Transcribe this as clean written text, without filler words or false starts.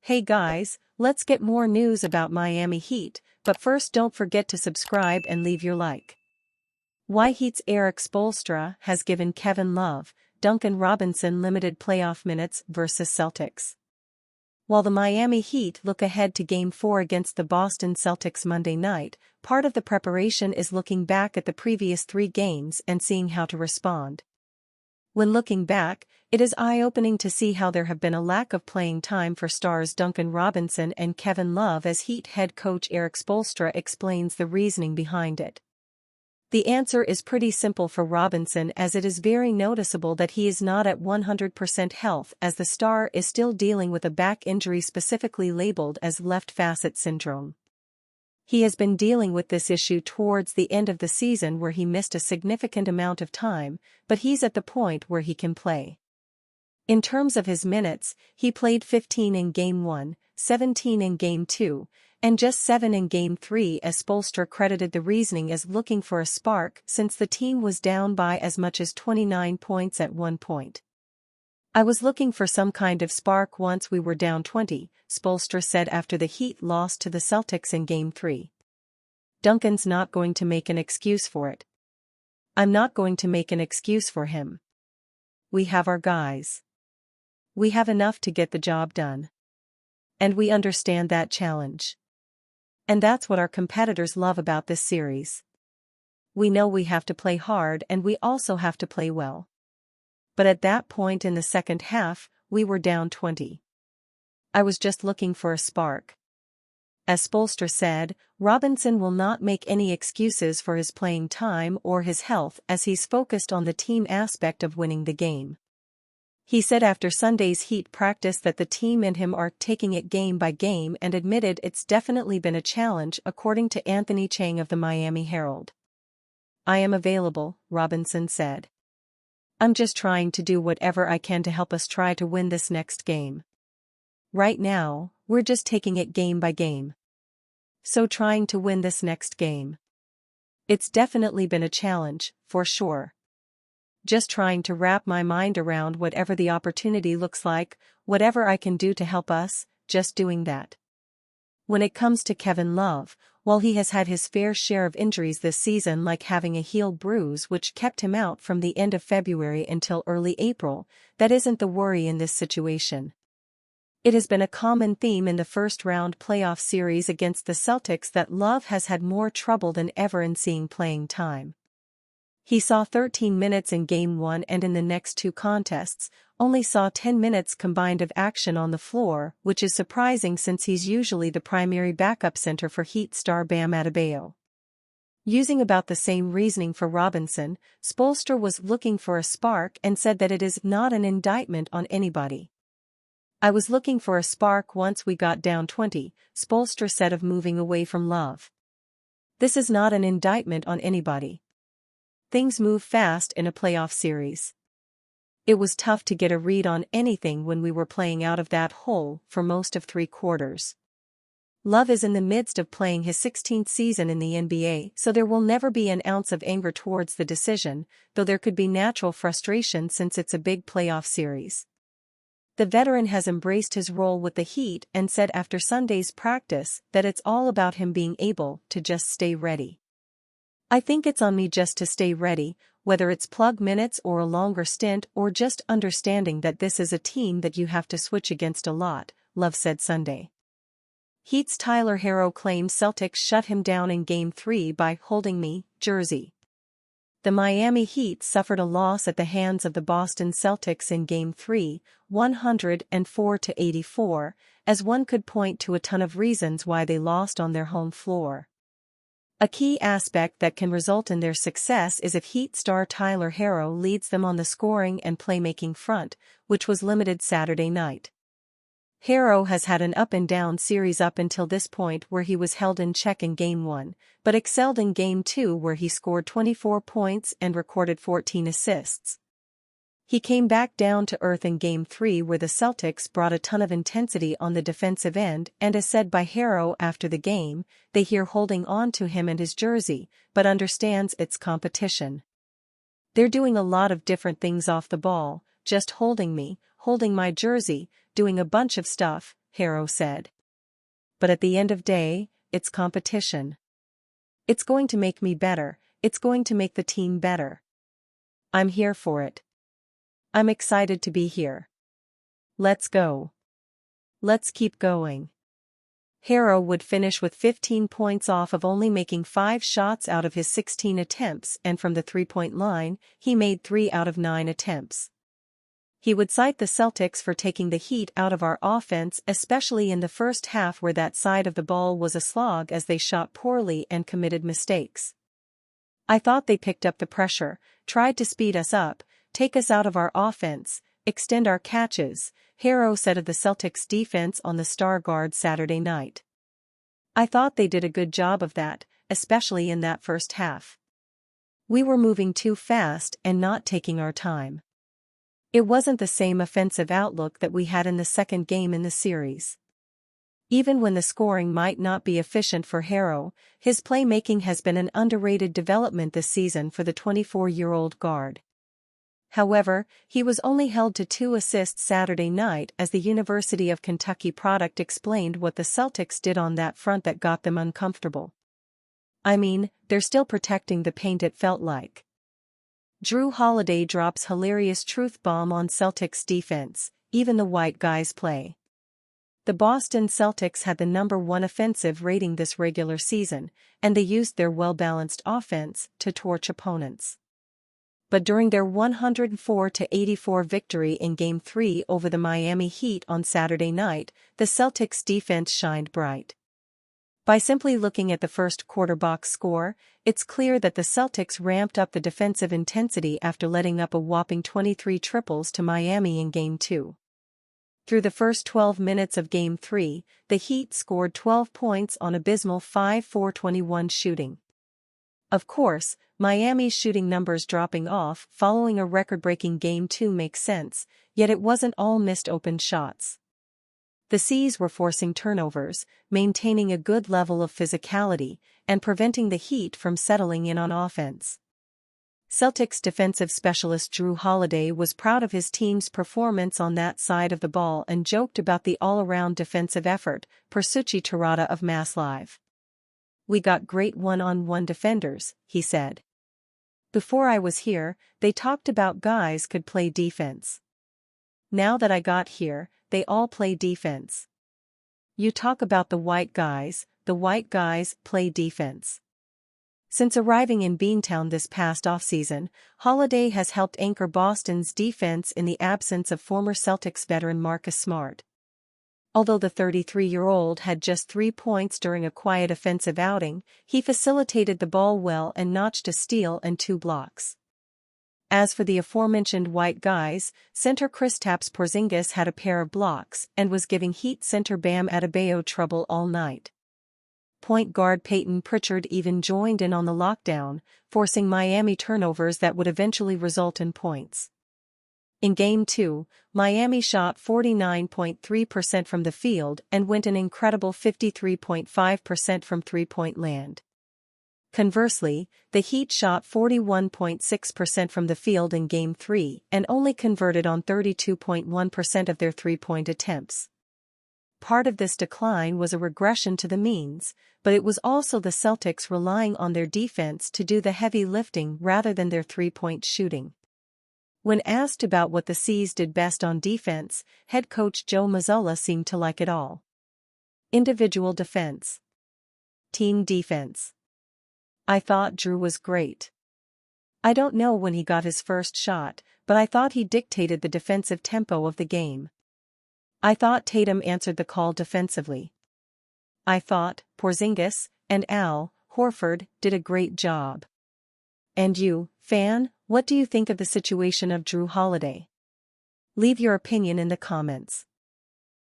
Hey guys, let's get more news about Miami Heat, but first don't forget to subscribe and leave your like. Why Heat's Erik Spoelstra has given Kevin Love, Duncan Robinson limited playoff minutes versus Celtics. While the Miami Heat look ahead to Game 4 against the Boston Celtics Monday night, part of the preparation is looking back at the previous 3 games and seeing how to respond. When looking back, it is eye-opening to see how there have been a lack of playing time for stars Duncan Robinson and Kevin Love as Heat head coach Erik Spoelstra explains the reasoning behind it. The answer is pretty simple for Robinson, as it is very noticeable that he is not at 100% health, as the star is still dealing with a back injury specifically labeled as left facet syndrome. He has been dealing with this issue towards the end of the season where he missed a significant amount of time, but he's at the point where he can play. In terms of his minutes, he played 15 in Game 1, 17 in Game 2, and just 7 in Game 3, as Spoelstra credited the reasoning as looking for a spark since the team was down by as much as 29 points at one point. "I was looking for some kind of spark once we were down 20, Spoelstra said after the Heat lost to the Celtics in Game 3. Duncan's not going to make an excuse for it. I'm not going to make an excuse for him. We have our guys. We have enough to get the job done. And we understand that challenge. And that's what our competitors love about this series. We know we have to play hard and we also have to play well. But at that point in the second half, we were down 20. I was just looking for a spark." As Spoelstra said, Robinson will not make any excuses for his playing time or his health as he's focused on the team aspect of winning the game. He said after Sunday's Heat practice that the team and him are taking it game by game and admitted it's definitely been a challenge, according to Anthony Chang of the Miami Herald. "I am available," Robinson said. "I'm just trying to do whatever I can to help us try to win this next game. Right now, we're just taking it game by game. So trying to win this next game. It's definitely been a challenge, for sure. Just trying to wrap my mind around whatever the opportunity looks like, whatever I can do to help us, just doing that." When it comes to Kevin Love, while he has had his fair share of injuries this season, like having a heel bruise which kept him out from the end of February until early April, that isn't the worry in this situation. It has been a common theme in the first-round playoff series against the Celtics that Love has had more trouble than ever in seeing playing time. He saw 13 minutes in Game 1 and in the next 2 contests, only saw 10 minutes combined of action on the floor, which is surprising since he's usually the primary backup center for Heat star Bam Adebayo. Using about the same reasoning for Robinson, Spoelstra was looking for a spark and said that it is not an indictment on anybody. "I was looking for a spark once we got down 20, Spoelstra said of moving away from Love. "This is not an indictment on anybody. Things move fast in a playoff series. It was tough to get a read on anything when we were playing out of that hole for most of 3 quarters. Love is in the midst of playing his 16th season in the NBA, so there will never be an ounce of anger towards the decision, though there could be natural frustration since it's a big playoff series." The veteran has embraced his role with the Heat and said after Sunday's practice that it's all about him being able to just stay ready. "I think it's on me just to stay ready, whether it's plug minutes or a longer stint or just understanding that this is a team that you have to switch against a lot," Love said Sunday. Heat's Tyler Herro claims Celtics shut him down in Game 3 by holding me, Jersey. The Miami Heat suffered a loss at the hands of the Boston Celtics in Game 3, 104-84, as one could point to a ton of reasons why they lost on their home floor. A key aspect that can result in their success is if Heat star Tyler Herro leads them on the scoring and playmaking front, which was limited Saturday night. Herro has had an up-and-down series up until this point where he was held in check in Game 1, but excelled in Game 2 where he scored 24 points and recorded 14 assists. He came back down to earth in Game 3 where the Celtics brought a ton of intensity on the defensive end, and as said by Herro after the game, they hear holding on to him and his jersey, but understands it's competition. They're doing a lot of different things off the ball, just holding me, holding my jersey, doing a bunch of stuff," Herro said. "But at the end of day, it's competition. It's going to make me better, it's going to make the team better. I'm here for it. I'm excited to be here. Let's go. Let's keep going." Herro would finish with 15 points off of only making 5 shots out of his 16 attempts, and from the three-point line, he made 3 out of 9 attempts. He would cite the Celtics for taking the heat out of our offense, especially in the first half where that side of the ball was a slog as they shot poorly and committed mistakes. "I thought they picked up the pressure, tried to speed us up, take us out of our offense, extend our catches," Herro said of the Celtics' defense on the Star Guard Saturday night. "I thought they did a good job of that, especially in that first half. We were moving too fast and not taking our time. It wasn't the same offensive outlook that we had in the second game in the series." Even when the scoring might not be efficient for Herro, his playmaking has been an underrated development this season for the 24-year-old guard. However, he was only held to 2 assists Saturday night as the University of Kentucky product explained what the Celtics did on that front that got them uncomfortable. "I mean, they're still protecting the paint, it felt like." Jrue Holiday drops hilarious truth bomb on Celtics defense, "Even the white guys play." The Boston Celtics had the #1 offensive rating this regular season, and they used their well-balanced offense to torch opponents. But during their 104-84 victory in Game 3 over the Miami Heat on Saturday night, the Celtics' defense shined bright. By simply looking at the first quarter box score, it's clear that the Celtics ramped up the defensive intensity after letting up a whopping 23 triples to Miami in Game 2. Through the first 12 minutes of Game 3, the Heat scored 12 points on abysmal 5-for-21 shooting. Of course, Miami's shooting numbers dropping off following a record-breaking Game 2 makes sense, yet it wasn't all missed open shots. The C's were forcing turnovers, maintaining a good level of physicality, and preventing the Heat from settling in on offense. Celtics defensive specialist Jrue Holiday was proud of his team's performance on that side of the ball and joked about the all-around defensive effort, per Suchi Terada of Mass Live. "We got great one-on-one defenders," he said. "Before I was here, they talked about guys could play defense. Now that I got here, they all play defense. You talk about the white guys play defense." Since arriving in Beantown this past offseason, Holiday has helped anchor Boston's defense in the absence of former Celtics veteran Marcus Smart. Although the 33-year-old had just 3 points during a quiet offensive outing, he facilitated the ball well and notched a steal and 2 blocks. As for the aforementioned white guys, center Kristaps Porzingis had a pair of blocks and was giving Heat center Bam Adebayo trouble all night. Point guard Peyton Pritchard even joined in on the lockdown, forcing Miami turnovers that would eventually result in points. In Game 2, Miami shot 49.3% from the field and went an incredible 53.5% from three-point land. Conversely, the Heat shot 41.6% from the field in Game 3 and only converted on 32.1% of their three-point attempts. Part of this decline was a regression to the means, but it was also the Celtics relying on their defense to do the heavy lifting rather than their three-point shooting. When asked about what the C's did best on defense, head coach Joe Mazzulla seemed to like it all. Individual defense. Team defense. I thought Jrue was great. I don't know when he got his first shot, but I thought he dictated the defensive tempo of the game. I thought Tatum answered the call defensively. I thought Porzingis and Al Horford did a great job. And you, fan, what do you think of the situation of Jrue Holiday? Leave your opinion in the comments.